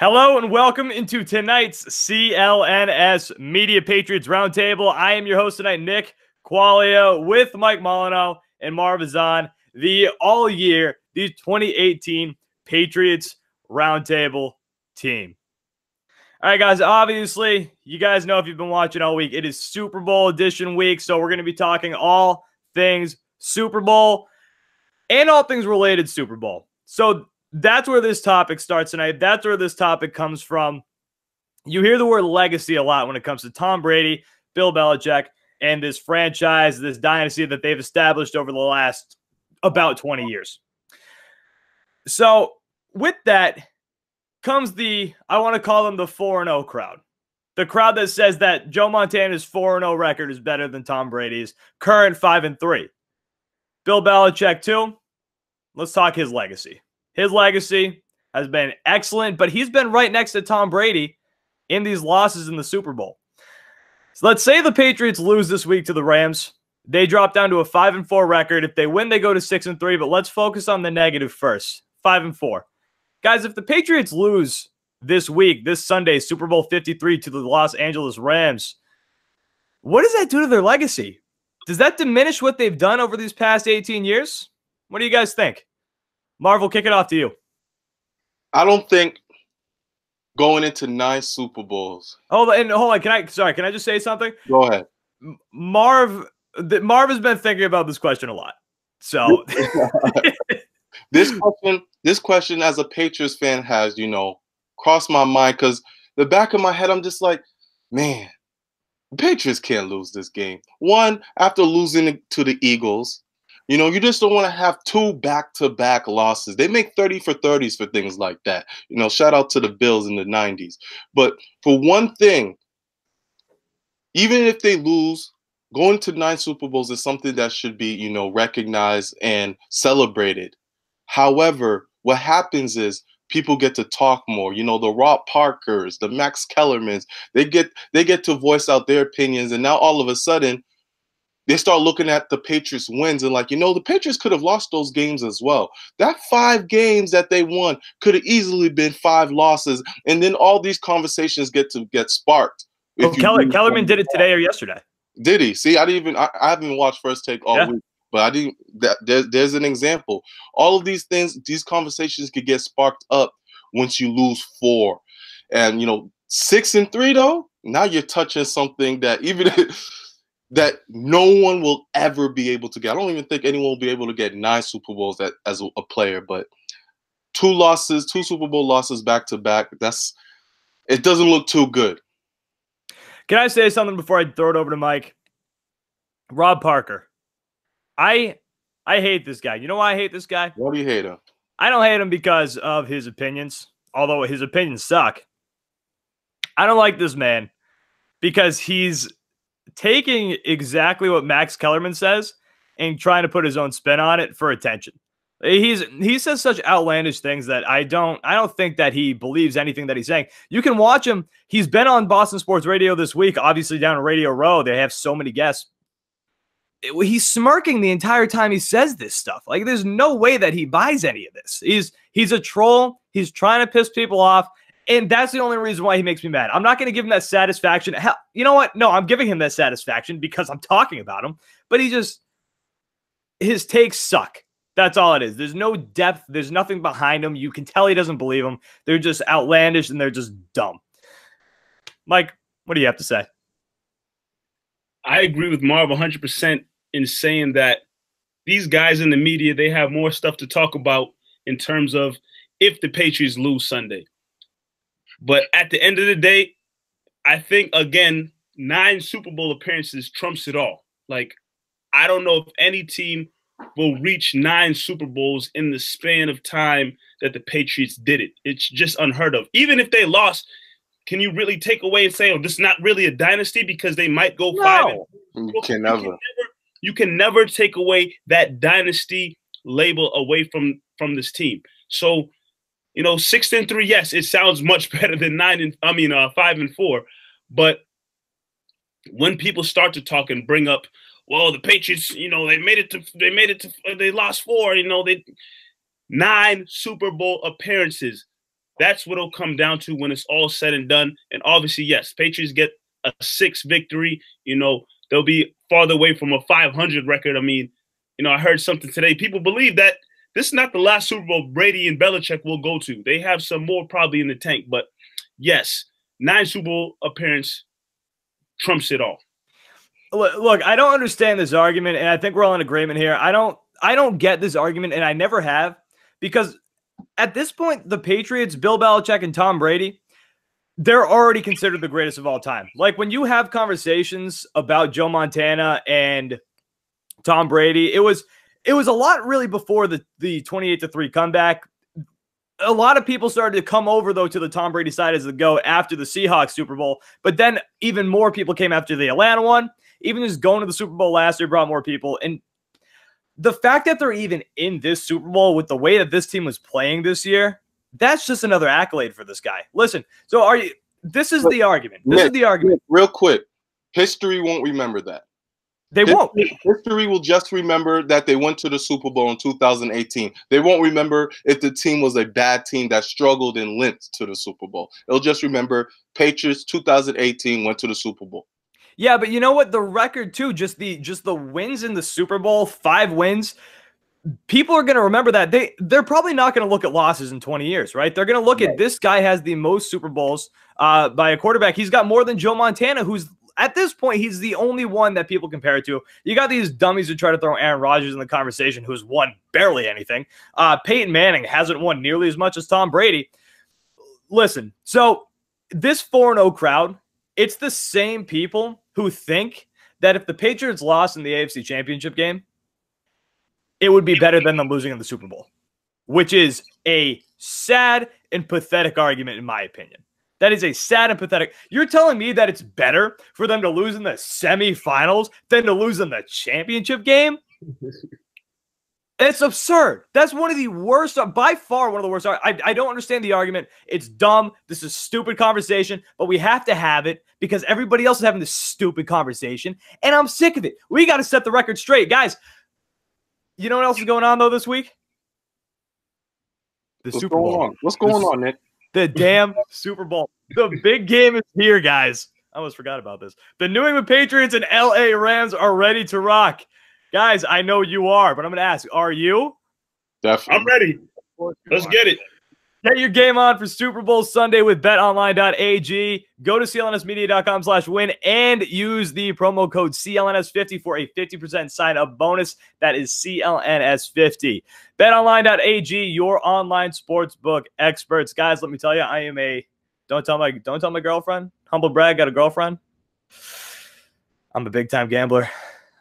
Hello and welcome into tonight's CLNS Media Patriots Roundtable. I am your host tonight, Nick Quaglia, with Mike Molyneaux and Marv, Ezhan, the all-year, the 2018 Patriots Roundtable team. All right, guys, obviously, you guys know if you've been watching all week, it is Super Bowl edition week, so we're going to be talking all things Super Bowl and all things related Super Bowl. So that's where this topic starts tonight. That's where this topic comes from. You hear the word legacy a lot when it comes to Tom Brady, Bill Belichick, and this franchise, this dynasty that they've established over the last about 20 years. So with that comes I want to call them the 4-0 crowd. The crowd that says that Joe Montana's 4-0 record is better than Tom Brady's current 5-3. Bill Belichick too. Let's talk his legacy. His legacy has been excellent, but he's been right next to Tom Brady in these losses in the Super Bowl. So let's say the Patriots lose this week to the Rams. They drop down to a 5-4 record. If they win, they go to 6-3, but let's focus on the negative first. 5-4. Guys, if the Patriots lose this week, this Sunday, Super Bowl 53 to the Los Angeles Rams, what does that do to their legacy? Does that diminish what they've done over these past 18 years? What do you guys think? Marv, we'll kick it off to you. I don't think going into 9 Super Bowls. Hold on. Can I just say something? Go ahead. Marv has been thinking about this question a lot. So this question as a Patriots fan has, crossed my mind, because the back of my head, I'm just like, man, the Patriots can't lose this game. One, after losing to the Eagles. You just don't want to have 2 back-to-back losses. They make 30 for 30s for things like that. Shout out to the Bills in the 90s. But for one thing, even if they lose, going to 9 Super Bowls is something that should be, recognized and celebrated. However, what happens is people get to talk more. The Rob Parkers, the Max Kellermans, they get to voice out their opinions. And now all of a sudden, they start looking at the Patriots wins and the Patriots could have lost those games as well. That 5 games that they won could have easily been 5 losses. And then all these conversations get sparked. Kellerman did it today or yesterday. Did he? See, I haven't watched First Take all week, but I didn't. There's an example. All of these things, these conversations could get sparked up once you lose 4. And 6-3 though, now you're touching something that that no one will ever be able to get. I don't even think anyone will be able to get 9 Super Bowls as a player, but 2 Super Bowl losses back to back. It doesn't look too good. Can I say something before I throw it over to Mike? Rob Parker. I hate this guy. You know why I hate this guy? Why do you hate him? I don't hate him because of his opinions, although his opinions suck. I don't like this man because he's taking exactly what Max Kellerman says and trying to put his own spin on it for attention. He says such outlandish things that I don't think that he believes anything that he's saying. You can watch him. He's been on Boston Sports Radio this week, obviously down at Radio Row. They have so many guests. He's smirking the entire time he says this stuff. Like, there's no way that he buys any of this. He's a troll. He's trying to piss people off. And that's the only reason why he makes me mad. I'm not going to give him that satisfaction. Hell, you know what? No, I'm giving him that satisfaction because I'm talking about him. But his takes suck. That's all it is. There's no depth. There's nothing behind him. You can tell he doesn't believe them. They're just outlandish and they're just dumb. Mike, what do you have to say? I agree with Marv 100% in saying that these guys in the media, they have more stuff to talk about in terms of if the Patriots lose Sunday. But at the end of the day, I think, again, 9 Super Bowl appearances trumps it all. Like, I don't know if any team will reach 9 Super Bowls in the span of time that the Patriots did it. It's just unheard of. Even if they lost, can you really take away and say, oh, this is not really a dynasty because they might go 5? You can never. You can never take away that dynasty label away from this team. So, 6-3, yes, it sounds much better than 5-4. But when people start to talk and bring up, well, the Patriots, they lost 4, 9 Super Bowl appearances. That's what it'll come down to when it's all said and done. And obviously, yes, Patriots get a 6th victory. You know, they'll be farther away from a 500 record. I mean, you know, I heard something today. People believe that this is not the last Super Bowl Brady and Belichick will go to. They have some more probably in the tank. But yes, 9 Super Bowl appearance trumps it all. Look, I don't understand this argument, and I think we're all in agreement here. I don't get this argument, and I never have, because at this point, the Patriots, Bill Belichick and Tom Brady, they're already considered the greatest of all time. Like, when you have conversations about Joe Montana and Tom Brady, it was a lot really before the 28-3 comeback. A lot of people started to come over, though, to the Tom Brady side as the GOAT after the Seahawks Super Bowl. But then even more people came after the Atlanta one. Even just going to the Super Bowl last year brought more people. And the fact that they're even in this Super Bowl with the way that this team was playing this year, that's just another accolade for this guy. Listen, so this is the argument. This is the argument. Real quick, history won't remember that. They won't. History will just remember that they went to the Super Bowl in 2018. They won't remember if the team was a bad team that struggled and limped to the Super Bowl. They'll just remember Patriots 2018 went to the Super Bowl. Yeah, but you know what? The record too, just the wins in the Super Bowl, 5 wins. People are going to remember that. They're probably not going to look at losses in 20 years, right? They're going to look at this guy has the most Super Bowls by a quarterback. He's got more than Joe Montana, who's at this point, he's the only one that people compare it to. You got these dummies who try to throw Aaron Rodgers in the conversation, who's won barely anything. Peyton Manning hasn't won nearly as much as Tom Brady. Listen, so this 4-0 crowd, it's the same people who think that if the Patriots lost in the AFC Championship game, it would be better than them losing in the Super Bowl, which is a sad and pathetic argument, in my opinion. That is a sad and pathetic. You're telling me that it's better for them to lose in the semifinals than to lose in the championship game? It's absurd. That's one of the worst, by far one of the worst. I don't understand the argument. It's dumb. This is stupid conversation, but we have to have it because everybody else is having this stupid conversation, and I'm sick of it. We got to set the record straight. Guys, you know what else is going on, though, this week? The Super Bowl. What's going on, Nick? The damn Super Bowl. The big game is here, guys. I almost forgot about this. The New England Patriots and LA Rams are ready to rock. Guys, I know you are, but I'm going to ask, are you? Definitely. I'm ready. Let's get it. Get your game on for Super Bowl Sunday with betonline.ag. Go to clnsmedia.com/win and use the promo code CLNS50 for a 50% sign-up bonus. That is CLNS50. Betonline.ag, your online sportsbook experts. Guys, let me tell you, I am a don't tell my girlfriend. Humble brag, got a girlfriend. I'm a big-time gambler.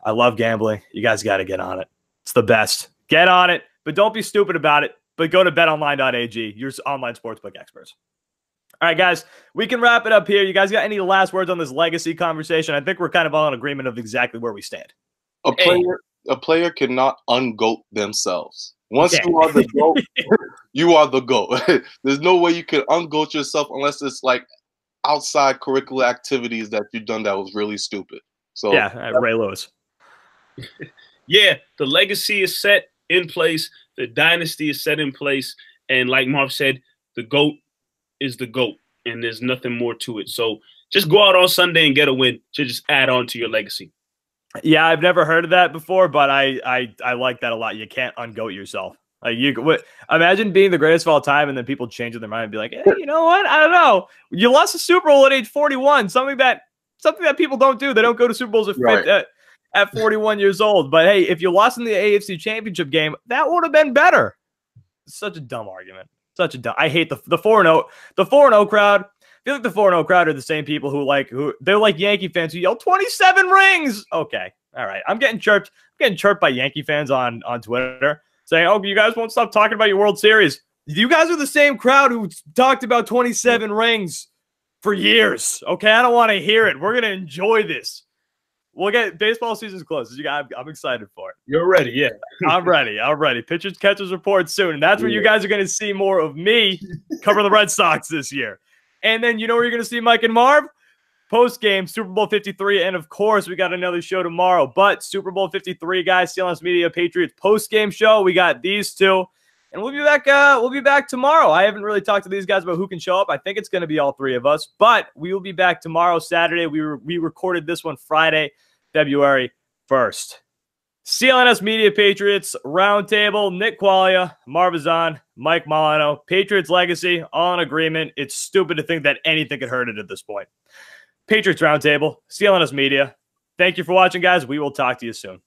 I love gambling. You guys got to get on it. It's the best. Get on it, but don't be stupid about it. But go to betonline.ag, your online sportsbook experts. All right, guys, we can wrap it up here. You guys got any last words on this legacy conversation? I think we're kind of all in agreement of exactly where we stand. A player cannot ungoat themselves. Once you are the GOAT, you are the GOAT. There's no way you can ungoat yourself unless it's like outside curricular activities that you've done that was really stupid. So yeah, Ray Lewis. Yeah, the legacy is set in place. The dynasty is set in place. And like Marv said, the GOAT is the GOAT, and there's nothing more to it. So just go out on Sunday and get a win to just add on to your legacy. Yeah, I've never heard of that before, but I like that a lot. You can't ungoat yourself. Like imagine being the greatest of all time, and then people changing their mind and be like, hey, you know what? I don't know. You lost a Super Bowl at age 41, something that people don't do. They don't go to Super Bowls at 41 years old. But hey, if you lost in the AFC Championship game, that would have been better. Such a dumb argument. I hate the 4-0. The 4-0 crowd. I feel like the 4-0 crowd are the same people who they're like Yankee fans who yell 27 rings. Okay. All right. I'm getting chirped by Yankee fans on Twitter saying, oh, you guys won't stop talking about your World Series. You guys are the same crowd who talked about 27 rings for years. Okay. I don't want to hear it. We're going to enjoy this. We'll get baseball season's close. I'm excited for it. You're ready, yeah. I'm ready. Pitchers, catchers report soon. And that's where you guys are going to see more of me cover the Red Sox this year. And then you know where you're going to see Mike and Marv? Post-game, Super Bowl 53. And, of course, we got another show tomorrow. But Super Bowl 53, guys, CLNS Media Patriots post-game show. We got these two. And we'll be back. We'll be back tomorrow. I haven't really talked to these guys about who can show up. I think it's going to be all three of us, but we will be back tomorrow, Saturday. We recorded this one Friday, February 1st. CLNS Media Patriots Roundtable. Nick Quaglia, Marv, Ezhan, Mike Molyneaux. Patriots legacy, all in agreement. It's stupid to think that anything could hurt it at this point. Patriots Roundtable, CLNS Media. Thank you for watching, guys. We will talk to you soon.